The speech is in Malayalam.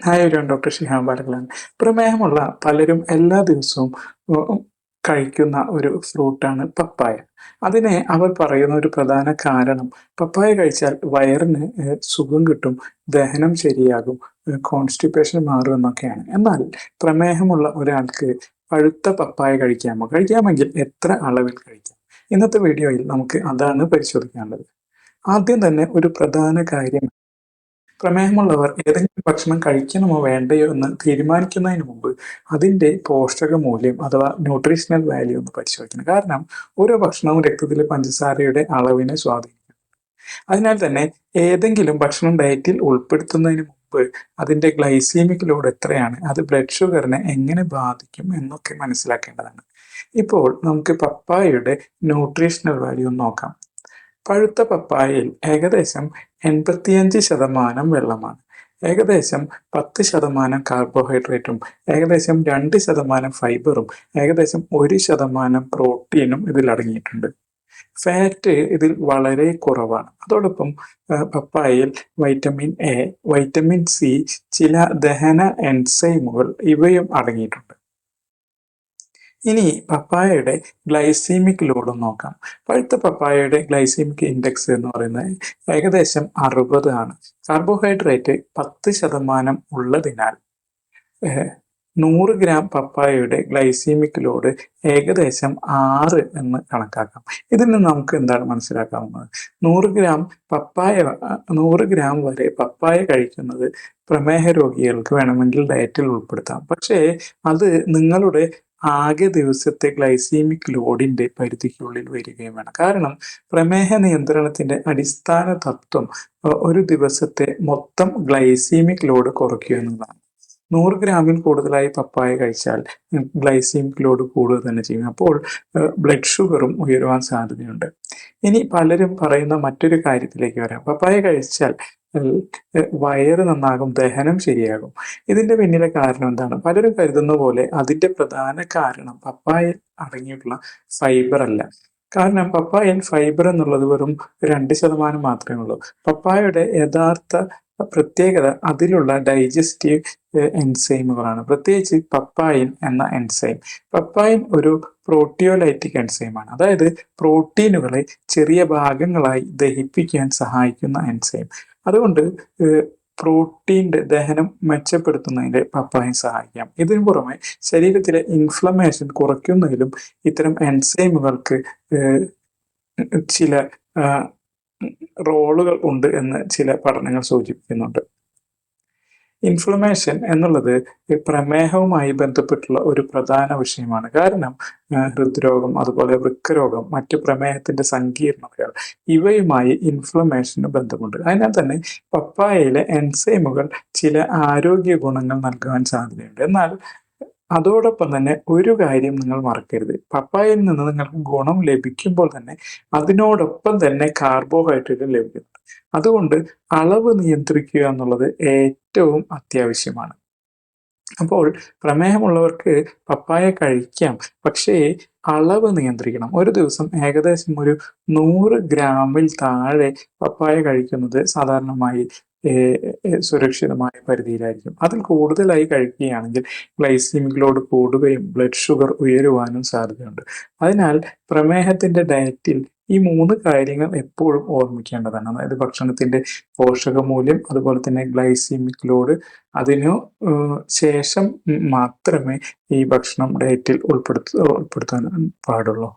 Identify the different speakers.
Speaker 1: ഹായ് എവരിവൺ, ഡോക്ടർ ഷിഹാം ബാലകളാണ്. പ്രമേഹമുള്ള പലരും എല്ലാ ദിവസവും ഉ കഴിക്കുന്ന ഒരു ഫ്രൂട്ടാണ് പപ്പായ. അതിന് അവർ പറയുന്ന ഒരു പ്രധാന കാരണം പപ്പായ കഴിച്ചാൽ വയറിന് സുഖം കിട്ടും, ദഹനം ശരിയാകും, കോൺസ്റ്റിപ്പേഷൻ മാറും എന്നൊക്കെയാണ്. എന്നാൽ പ്രമേഹമുള്ള ഒരാൾക്ക് പഴുത്ത പപ്പായ കഴിക്കാമോ? കഴിക്കാമെങ്കിൽ എത്ര അളവിൽ കഴിക്കാം? ഇന്നത്തെ വീഡിയോയിൽ നമുക്ക് അതാണ് പരിശോധിക്കാനുള്ളത്. ആദ്യം തന്നെ ഒരു പ്രധാന കാര്യം, പ്രമേഹമുള്ളവർ ഏതെങ്കിലും ഭക്ഷണം കഴിക്കണമോ വേണ്ടയോ എന്ന് തീരുമാനിക്കുന്നതിന് മുമ്പ് അതിൻ്റെ പോഷകമൂല്യം അഥവാ ന്യൂട്രീഷണൽ വാല്യൂ ഒന്ന് പരിശോധിക്കണം. കാരണം ഓരോ ഭക്ഷണവും രക്തത്തിലെ പഞ്ചസാരയുടെ അളവിനെ സ്വാധീനിക്കും. അതിനാൽ തന്നെ ഏതെങ്കിലും ഭക്ഷണം ഡയറ്റിൽ ഉൾപ്പെടുത്തുന്നതിന് മുമ്പ് അതിൻ്റെ ഗ്ലൈസീമിക് ലോഡ് എത്രയാണ്, അത് ബ്ലഡ് ഷുഗറിനെ എങ്ങനെ ബാധിക്കും എന്നൊക്കെ മനസ്സിലാക്കേണ്ടതാണ്. ഇപ്പോൾ നമുക്ക് പപ്പായയുടെ ന്യൂട്രീഷണൽ വാല്യൂ നോക്കാം. പഴുത്ത പപ്പായയിൽ ഏകദേശം 85% വെള്ളമാണ്. ഏകദേശം 10% കാർബോഹൈഡ്രേറ്റും ഏകദേശം 2% ഫൈബറും ഏകദേശം 1% പ്രോട്ടീനും ഇതിൽ അടങ്ങിയിട്ടുണ്ട്. ഫാറ്റ് ഇതിൽ വളരെ കുറവാണ്. അതോടൊപ്പം പപ്പായയിൽ വൈറ്റമിൻ എ, വൈറ്റമിൻ സി, ചില ദഹന എൻസൈമുകൾ ഇവയും അടങ്ങിയിട്ടുണ്ട്. ഇനി പപ്പായയുടെ ഗ്ലൈസീമിക് ലോഡ് നോക്കാം. പഴുത്ത പപ്പായയുടെ ഗ്ലൈസീമിക് ഇൻഡെക്സ് എന്ന് പറയുന്നത് ഏകദേശം 60 ആണ്. കാർബോഹൈഡ്രേറ്റ് 10% ഉള്ളതിനാൽ 100 ഗ്രാം പപ്പായയുടെ ഗ്ലൈസീമിക് ലോഡ് ഏകദേശം 6 എന്ന് കണക്കാക്കാം. ഇതിൽ നിന്ന് നമുക്ക് എന്താണ് മനസ്സിലാക്കാവുന്നത്? 100 ഗ്രാം വരെ പപ്പായ കഴിക്കുന്നത് പ്രമേഹ രോഗികൾക്ക് വേണമെങ്കിൽ ഡയറ്റിൽ ഉൾപ്പെടുത്താം. പക്ഷേ അത് നിങ്ങളുടെ ആകെ ദിവസത്തെ ഗ്ലൈസീമിക് ലോഡിൻ്റെ പരിധിക്കുള്ളിൽ വരികയും വേണം. കാരണം പ്രമേഹ നിയന്ത്രണത്തിൻ്റെ അടിസ്ഥാന തത്വം ഒരു ദിവസത്തെ മൊത്തം ഗ്ലൈസീമിക് ലോഡ് കുറയ്ക്കുക എന്നതാണ്. 100 ഗ്രാമിൽ കൂടുതലായി പപ്പായ കഴിച്ചാൽ ഗ്ലൈസീമിക് ലോഡ് കൂടുക തന്നെ ചെയ്യും. അപ്പോൾ ബ്ലഡ് ഷുഗറും ഉയരുവാൻ സാധ്യതയുണ്ട്. ഇനി പലരും പറയുന്ന മറ്റൊരു കാര്യത്തിലേക്ക് വരാം. പപ്പായ കഴിച്ചാൽ വയറ് നന്നാകും, ദഹനം ശരിയാകും. ഇതിൻ്റെ പിന്നിലെ കാരണം എന്താണ്? പലരും കരുതുന്ന പോലെ അതിൻ്റെ പ്രധാന കാരണം പപ്പായയിൽ അടങ്ങിയിട്ടുള്ള ഫൈബർ അല്ല. കാരണം പപ്പായയിൽ ഫൈബർ എന്നുള്ളത് വെറും 2% മാത്രമേ ഉള്ളൂ. പപ്പായയുടെ യഥാർത്ഥ പ്രത്യേകത അതിലുള്ള ഡൈജസ്റ്റീവ് എൻസൈമുകളാണ്, പ്രത്യേകിച്ച് പപ്പായിൻ എന്ന എൻസൈം. പപ്പായിൻ ഒരു പ്രോട്ടിയോലൈറ്റിക് എൻസൈമാണ്, അതായത് പ്രോട്ടീനുകളെ ചെറിയ ഭാഗങ്ങളായി ദഹിപ്പിക്കാൻ സഹായിക്കുന്ന എൻസൈം. അതുകൊണ്ട് പ്രോട്ടീൻ്റെ ദഹനം മെച്ചപ്പെടുത്തുന്നതിന് പപ്പായ സഹായിക്കാം. ഇതിനു പുറമെ ശരീരത്തിലെ ഇൻഫ്ലമേഷൻ കുറയ്ക്കുന്നതിലും ഇത്തരം എൻസൈമുകൾക്ക് ചില റോളുകൾ ഉണ്ട് എന്ന് ചില പഠനങ്ങൾ സൂചിപ്പിക്കുന്നുണ്ട്. ഇൻഫ്ലമേഷൻ എന്നുള്ളത് പ്രമേഹവുമായി ബന്ധപ്പെട്ടുള്ള ഒരു പ്രധാന വിഷയമാണ്. കാരണം ഹൃദ്രോഗം, അതുപോലെ വൃക്കരോഗം, മറ്റ് പ്രമേഹത്തിൻ്റെ സങ്കീർണതകൾ ഇവയുമായി ഇൻഫ്ലമേഷന് ബന്ധമുണ്ട്. അതിനാൽ തന്നെ പപ്പായയിലെ എൻസൈമുകൾ ചില ആരോഗ്യ ഗുണങ്ങൾ നൽകുവാൻ സാധ്യതയുണ്ട്. എന്നാൽ അതോടൊപ്പം തന്നെ ഒരു കാര്യം നിങ്ങൾ മറക്കരുത്. പപ്പായയിൽ നിന്ന് നിങ്ങൾക്ക് ഗുണം ലഭിക്കുമ്പോൾ തന്നെ അതിനോടൊപ്പം തന്നെ കാർബോഹൈഡ്രേറ്റ് ലഭിക്കുന്നു. അതുകൊണ്ട് അളവ് നിയന്ത്രിക്കുക എന്നുള്ളത് ഏറ്റവും അത്യാവശ്യമാണ്. അപ്പോൾ പ്രമേഹമുള്ളവർക്ക് പപ്പായ കഴിക്കാം, പക്ഷേ അളവ് നിയന്ത്രിക്കണം. ഒരു ദിവസം ഏകദേശം ഒരു 100 ഗ്രാമിൽ താഴെ പപ്പായ കഴിക്കുന്നത് സാധാരണമായി സുരക്ഷിതമായ പരിധിയിലായിരിക്കും. അതിൽ കൂടുതലായി കഴിക്കുകയാണെങ്കിൽ ഗ്ലൈസീമിക് ലോഡ് കൂടുകയും ബ്ലഡ് ഷുഗർ ഉയരുവാനും സാധ്യതയുണ്ട്. അതിനാൽ പ്രമേഹത്തിൻ്റെ ഡയറ്റിൽ ഈ 3 കാര്യങ്ങൾ എപ്പോഴും ഓർമ്മിക്കേണ്ടതാണ്. അതായത് ഭക്ഷണത്തിൻ്റെ പോഷകമൂല്യം, അതുപോലെ തന്നെ ഗ്ലൈസീമിക് ലോഡ്, അതിനു ശേഷം മാത്രമേ ഈ ഭക്ഷണം ഡയറ്റിൽ ഉൾപ്പെടുത്താൻ പാടുള്ളൂ.